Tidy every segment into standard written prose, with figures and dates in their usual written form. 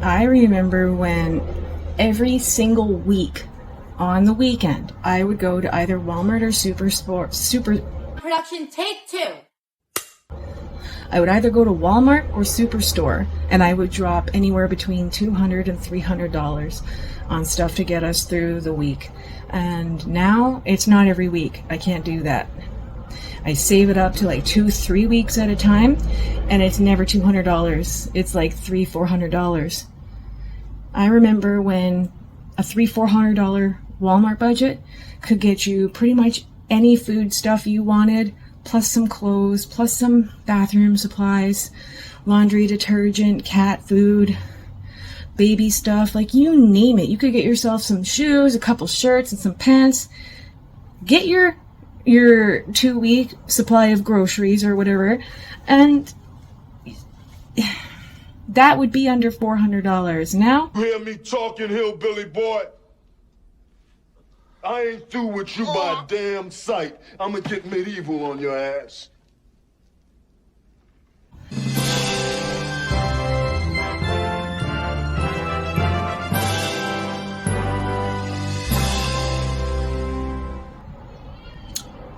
I remember when every single week on the weekend, I would go to either Walmart or Super Production take 2. I would either go to Walmart or Superstore, and I would drop anywhere between $200 and $300 on stuff to get us through the week. And now it's not every week. I can't do that. I save it up to like 2-3 weeks at a time, and it's never $200. It's like $300-400. I remember when a $300-400 Walmart budget could get you pretty much any food stuff you wanted, plus some clothes, plus some bathroom supplies, laundry detergent, cat food, baby stuff, like you name it. You could get yourself some shoes, a couple shirts, and some pants. Get your 2-week supply of groceries or whatever, and that would be under $400. Now, you hear me talking, hillbilly boy? I ain't through with you by a damn sight. I'ma get medieval on your ass.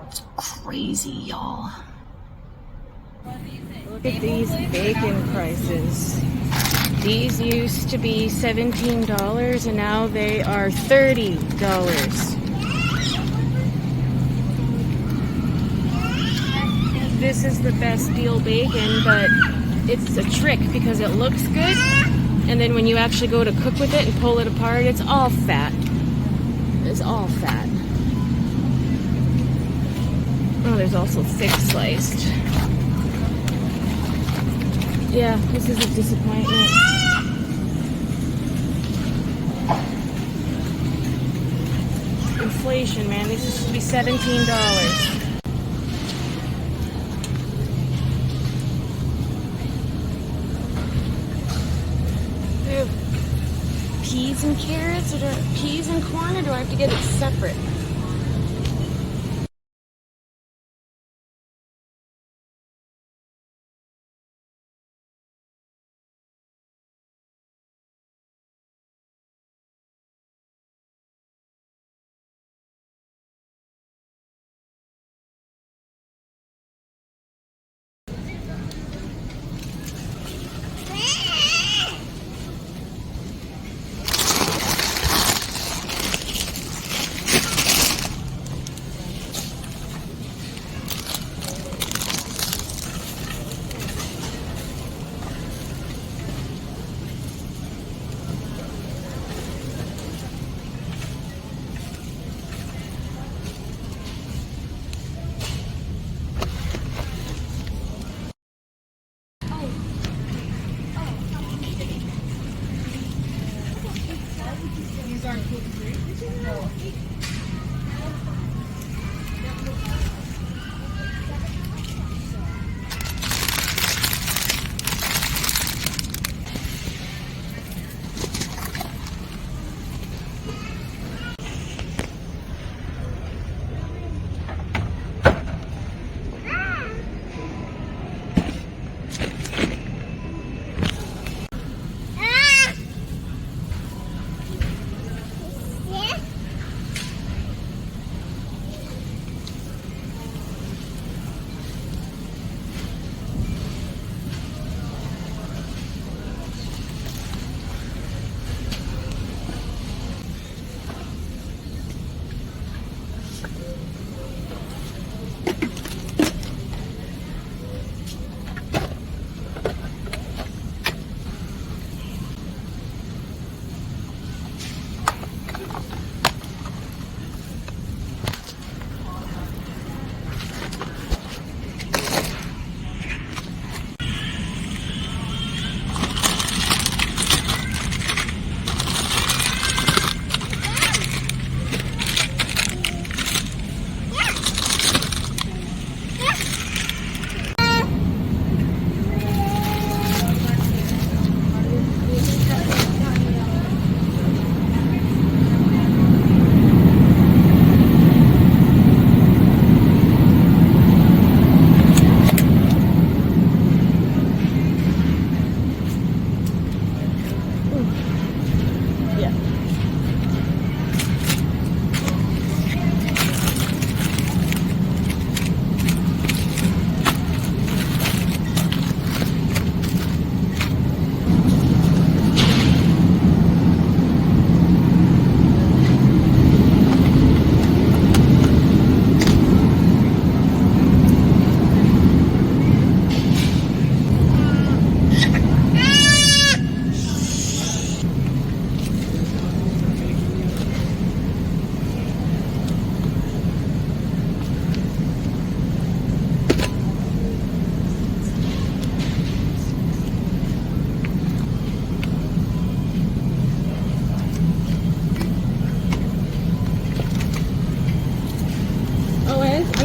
it's crazy, y'all. Look at these bacon prices. These used to be $17 and now they are $30. This is the best deal bacon, but it's a trick because it looks good, and then when you actually go to cook with it and pull it apart, it's all fat. It's all fat. Oh, there's also thick sliced. Yeah, this is a disappointment. Inflation, man. This used to be $17. Peas and carrots, or peas and corn, or do I have to get it separate?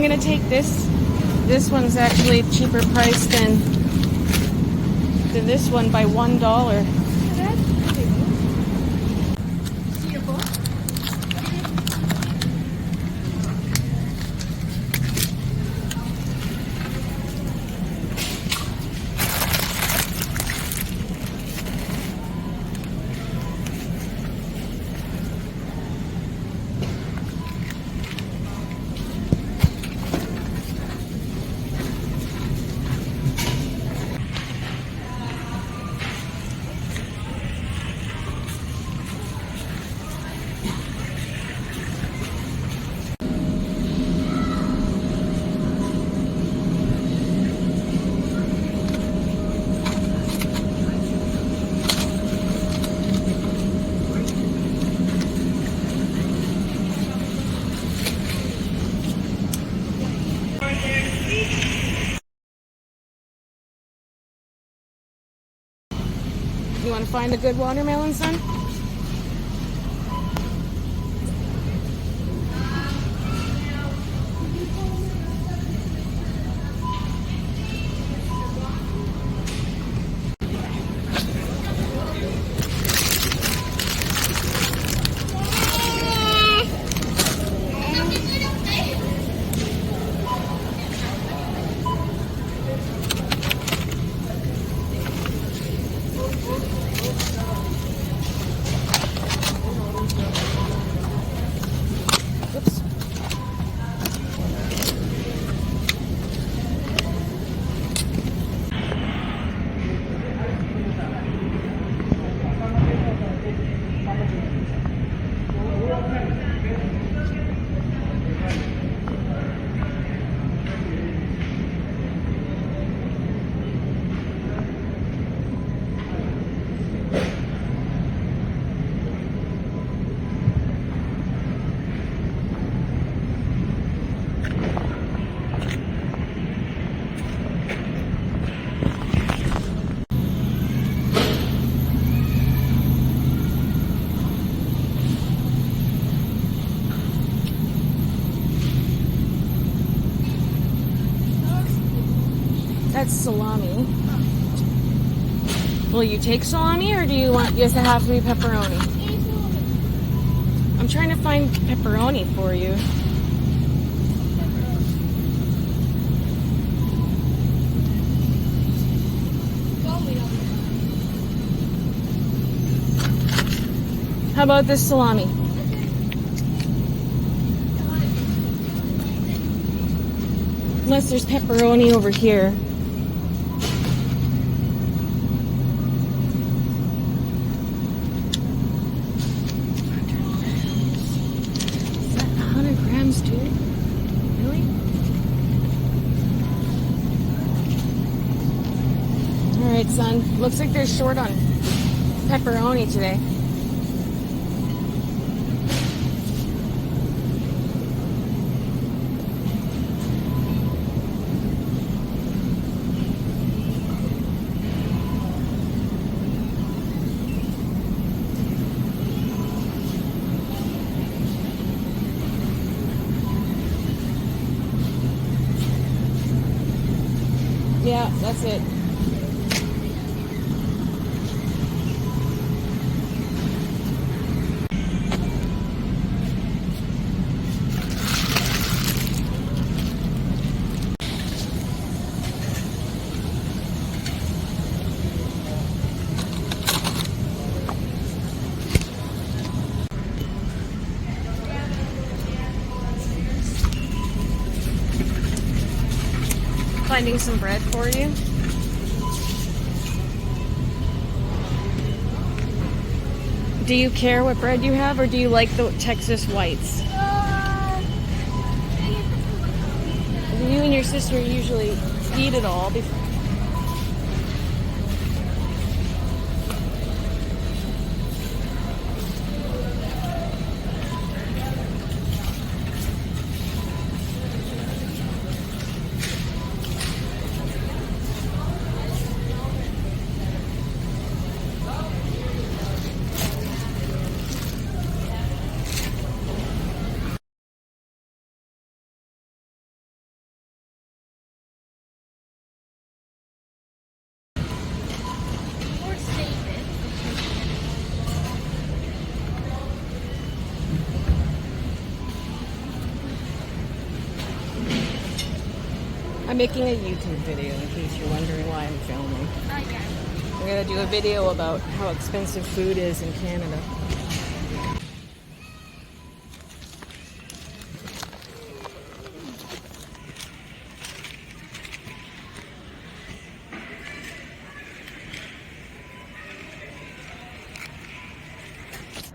I'm gonna take this. This one's actually cheaper price than this one by $1. You want to find a good watermelon, son? Oops. That's salami. Will you take salami, or do you want? Does it have to be pepperoni? I'm trying to find pepperoni for you. How about this salami? Unless there's pepperoni over here. Is that 100 grams too? Really? Alright, son. Looks like they're short on pepperoni today. Yeah, that's it. Finding some bread for you. Do you care what bread you have, or do you like the Texas whites? You and your sister usually eat it all before. I'm making a YouTube video in case you're wondering why I'm filming. Yeah. I'm gonna do a video about how expensive food is in Canada.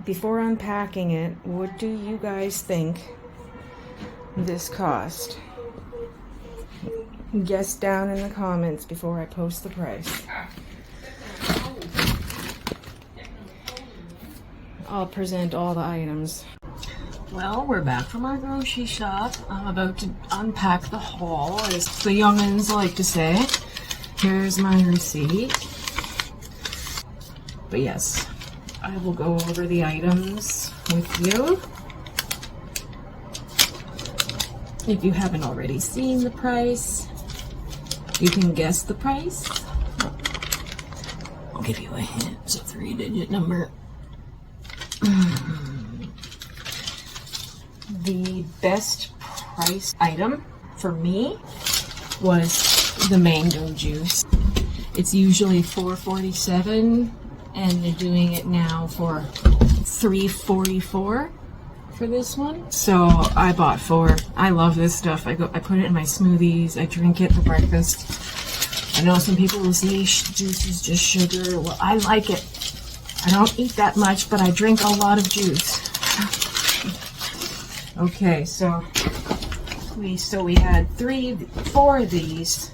Before unpacking it, what do you guys think this cost? Guess down in the comments before I post the price. I'll present all the items. Well, we're back from our grocery shop. I'm about to unpack the haul, as the young'uns like to say. Here's my receipt. But yes, I will go over the items with you. If you haven't already seen the price, you can guess the price. I'll give you a hint. It's a 3-digit number. The best price item for me was the mango juice. It's usually $4.47 and they're doing it now for $3.44 for this one. So I bought 4. I love this stuff. I put it in my smoothies. I drink it for breakfast. I know some people will say juice is just sugar. Well, I like it. I don't eat that much, but I drink a lot of juice. Okay, so we had 4 of these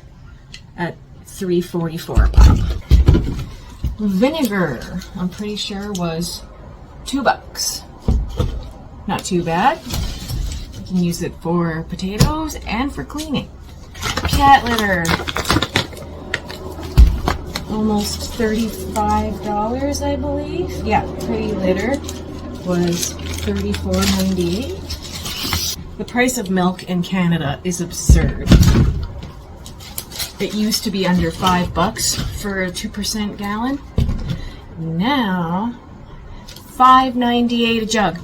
at $3.44 a pop. Vinegar, I'm pretty sure was $2. Not too bad. You can use it for potatoes and for cleaning. Cat litter, almost $35, I believe. Yeah, Pretty Litter was $34.98. The price of milk in Canada is absurd. It used to be under $5 for a 2% gallon. Now, $5.98 a jug.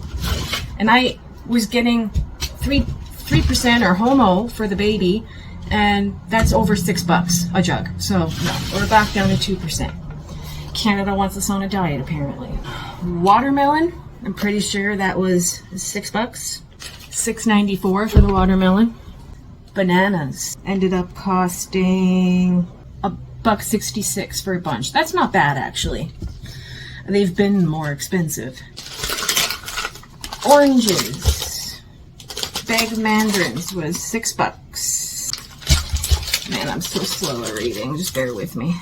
And I was getting 3% or homo for the baby, and that's over $6 a jug. So no, we're back down to 2%. Canada wants us on a diet, apparently. Watermelon, I'm pretty sure that was $6. $6.94 for the watermelon. Bananas ended up costing $1.66 for a bunch. That's not bad, actually. They've been more expensive. Oranges. Bag of mandarins was $6. Man, I'm so slow at reading. Just bear with me.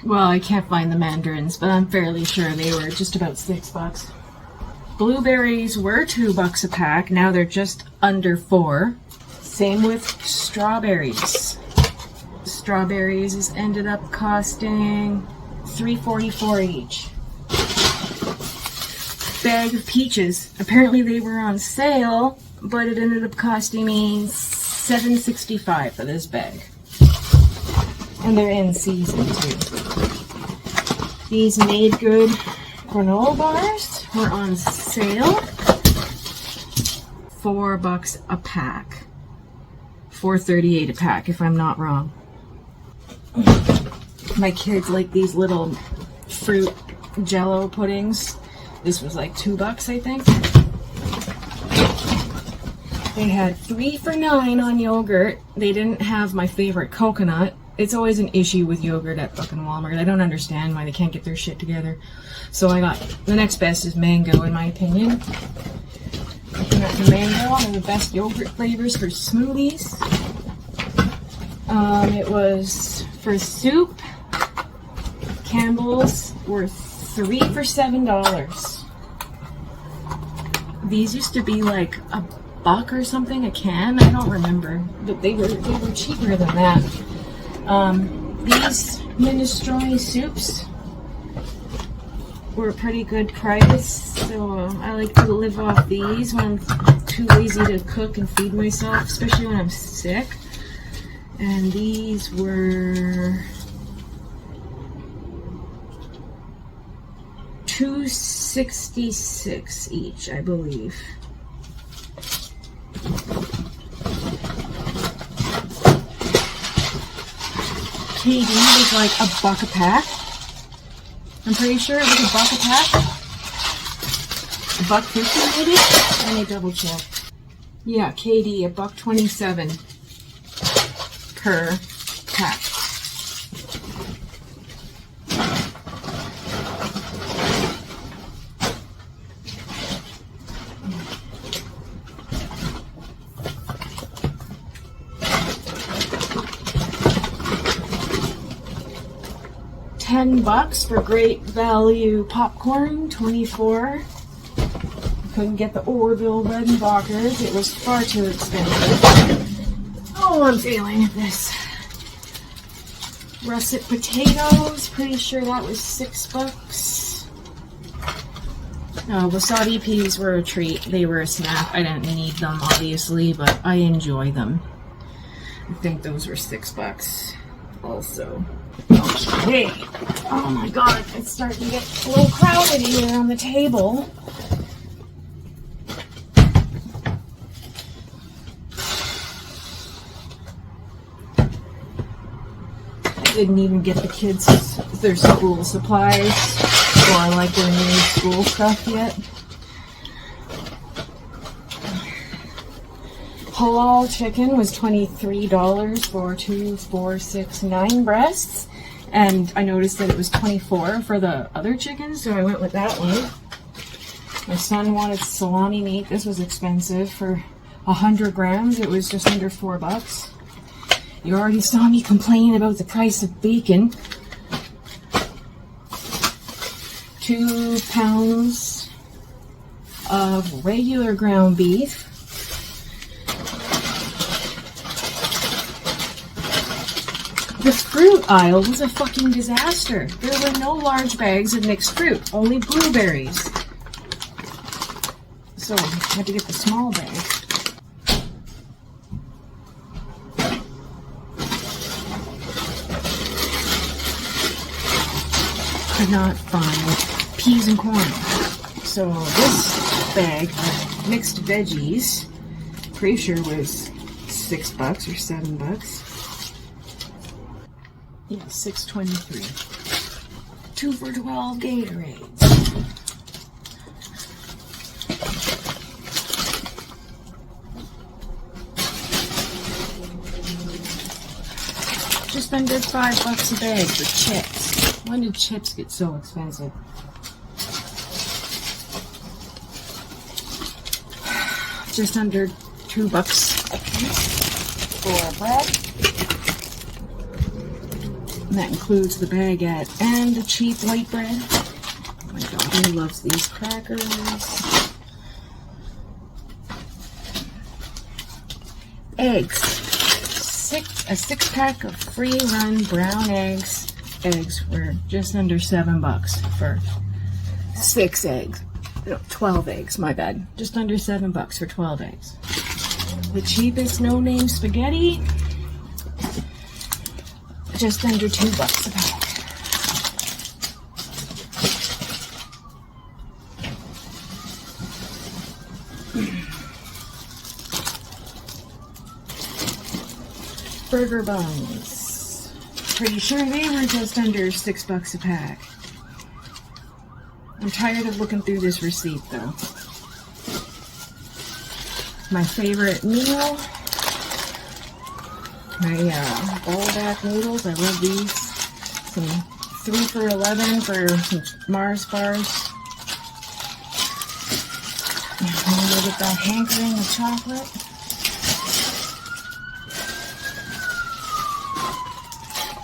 Well, I can't find the mandarins, but I'm fairly sure they were just about $6. Blueberries were $2 a pack. Now they're just under $4. Same with strawberries. Strawberries ended up costing $3.44 each. Bag of peaches. Apparently they were on sale, but it ended up costing me $7.65 for this bag. And they're in season too. These Made Good granola bars were on sale. $4 a pack. $4.38 a pack, if I'm not wrong. My kids like these little fruit jello puddings. This was like $2, I think. They had 3 for $9 on yogurt. They didn't have my favorite coconut. It's always an issue with yogurt at fucking Walmart. I don't understand why they can't get their shit together. So I got, the next best is mango, in my opinion. Coconut and mango are the best yogurt flavors for smoothies. It was for soup. Campbell's were 3 for $7. These used to be like $1 or something a can. I don't remember, but they were cheaper than that. These minestrone soups were a pretty good price, so I like to live off these when I'm too lazy to cook and feed myself, especially when I'm sick. And these were $2.66 each, I believe. KD was like $1 a pack. I'm pretty sure it was $1 a pack. $1.50 maybe? Let me double check. Yeah, KD, $1.27 per pack. $10 for Great Value popcorn, 24. Couldn't get the Orville Redenbachers. It was far too expensive. Oh, I'm failing at this. Russet potatoes, pretty sure that was $6. Wasabi peas were a treat. They were a snack. I didn't need them, obviously, but I enjoy them. I think those were $6 also. Okay. Oh my god, it's starting to get a little crowded here on the table. I didn't even get the kids their school supplies or like their new school stuff yet. Halal chicken was $23 for 2, 4, 6, 9 breasts. And I noticed that it was $24 for the other chickens, so I went with that one. My son wanted salami meat. This was expensive. For 100 grams, it was just under $4. You already saw me complain about the price of bacon. 2 pounds of regular ground beef. The fruit aisle was a fucking disaster. There were no large bags of mixed fruit, only blueberries. So I had to get the small bag. Could not find peas and corn. So this bag of mixed veggies, pretty sure was $6 or $7. Yeah, $6.23. 2 for $12 Gatorades. Just under $5 a bag for chips. When did chips get so expensive? Just under $2 a piece for bread. And that includes the baguette and the cheap white bread. Oh my god, he loves these crackers. Eggs. A 6-pack of free-run brown eggs. Eggs were just under $7 for 6 eggs. No, 12 eggs, my bad. Just under $7 for 12 eggs. The cheapest no-name spaghetti, just under $2 a pack. Burger buns. Pretty sure they were just under $6 a pack. I'm tired of looking through this receipt though. My favorite meal. My bowl back noodles, I love these. Some 3 for $11 for some Mars bars. And then get that hankering of chocolate.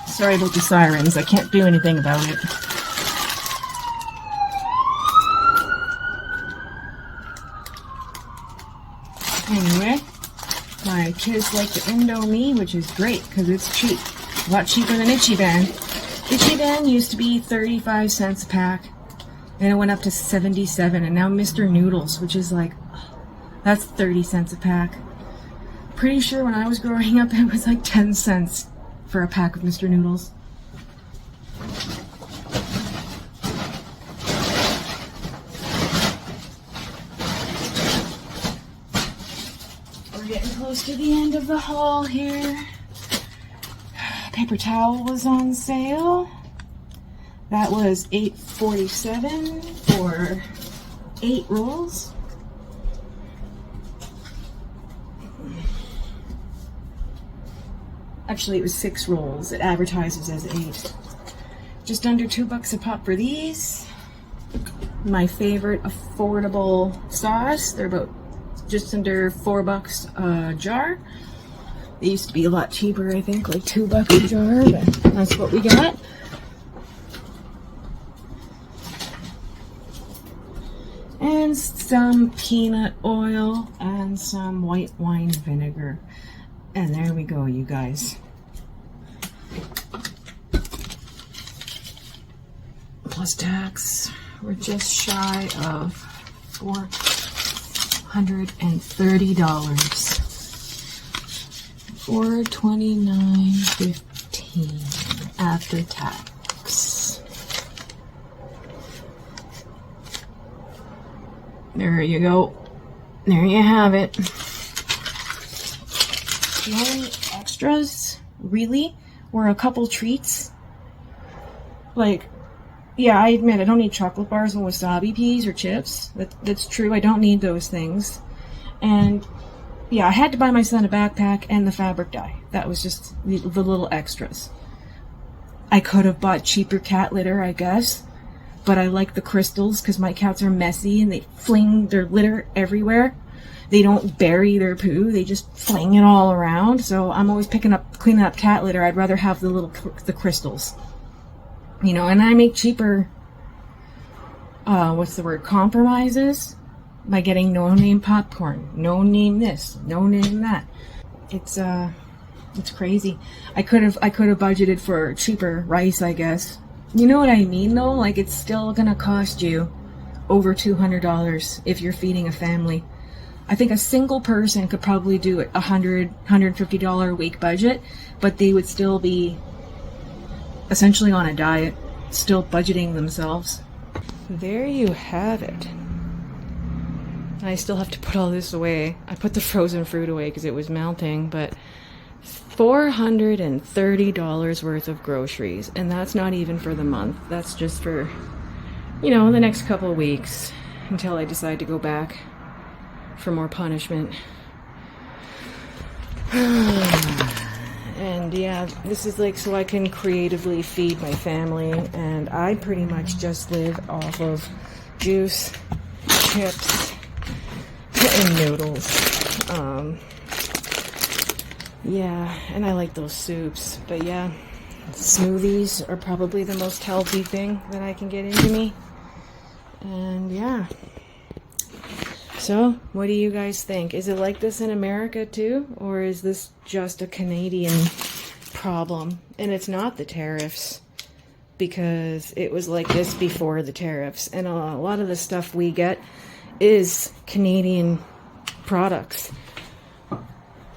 Sorry about the sirens, I can't do anything about it. Anyway. My kids like the Indomie, which is great because it's cheap. A lot cheaper than Ichiban. Ichiban used to be 35 cents a pack. Then it went up to 77, and now Mr. Noodles, which is like, that's 30 cents a pack. Pretty sure when I was growing up it was like 10 cents for a pack of Mr. Noodles. We're getting close to the end of the haul here. paper towel was on sale. That was $8.47 for 8 rolls. Actually, it was 6 rolls. It advertises as 8. Just under $2 a pop for these. My favorite affordable sauce. They're about just under $4 a jar. They used to be a lot cheaper, I think, like $2 a jar, but that's what we got. And some peanut oil and some white wine vinegar. And there we go, you guys. Plus tax, we're just shy of $430. $429.15 after tax. There you go. There you have it. The only extras, really, were a couple treats. Like, yeah, I admit I don't need chocolate bars and wasabi peas or chips. That's true. I don't need those things. And yeah, I had to buy my son a backpack and the fabric dye. That was just the little extras. I could have bought cheaper cat litter, I guess. But I like the crystals because my cats are messy and they fling their litter everywhere. They don't bury their poo. They just fling it all around. So I'm always cleaning up cat litter. I'd rather have the crystals. You know, and I make cheaper, compromises by getting no-name popcorn, no-name this, no-name that. It's crazy. I could have budgeted for cheaper rice, I guess. You know what I mean, though? Like, it's still gonna cost you over $200 if you're feeding a family. I think a single person could probably do a $150 a week budget, but they would still be essentially on a diet, still budgeting themselves. There you have it. I still have to put all this away. I put the frozen fruit away because it was melting, but $430 worth of groceries, and that's not even for the month. That's just for, you know, the next couple of weeks until I decide to go back for more punishment. And yeah, this is like so I can creatively feed my family, and I pretty much just live off of juice, chips, and noodles. Yeah, and I like those soups, but yeah, smoothies are probably the most healthy thing that I can get into me. And yeah. So, what do you guys think? Is it like this in America too? Or is this just a Canadian problem? And it's not the tariffs, because it was like this before the tariffs. And a lot of the stuff we get is Canadian products.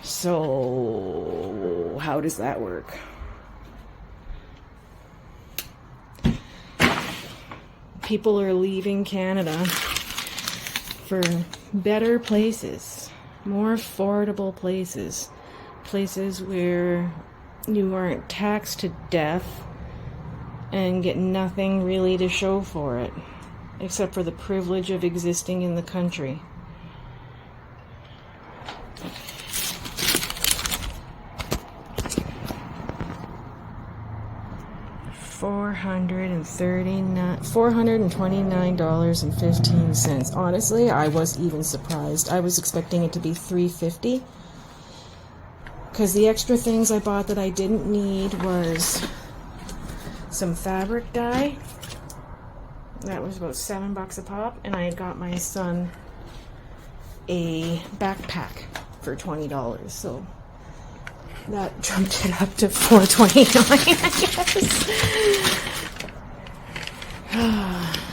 So, how does that work? People are leaving Canada for better places, more affordable places, places where you aren't taxed to death and get nothing really to show for it, except for the privilege of existing in the country. $429.15. Honestly, I was even surprised. I was expecting it to be $3.50, because the extra things I bought that I didn't need was some fabric dye. That was about $7 a pop, and I had got my son a backpack for $20. So that jumped it up to $4.29, I guess.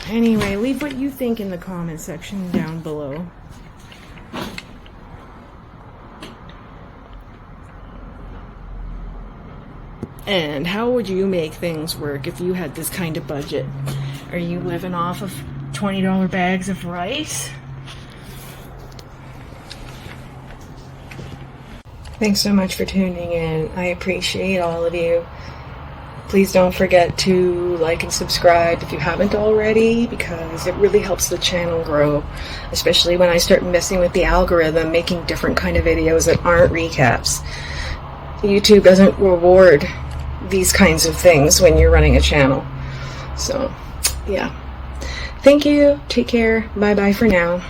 Anyway, leave what you think in the comment section down below. And how would you make things work if you had this kind of budget? Are you living off of $20 bags of rice? Thanks so much for tuning in. I appreciate all of you. Please don't forget to like and subscribe if you haven't already, because it really helps the channel grow, especially when I start messing with the algorithm, making different kind of videos that aren't recaps. YouTube doesn't reward these kinds of things when you're running a channel. So, yeah. Thank you. Take care. Bye-bye for now.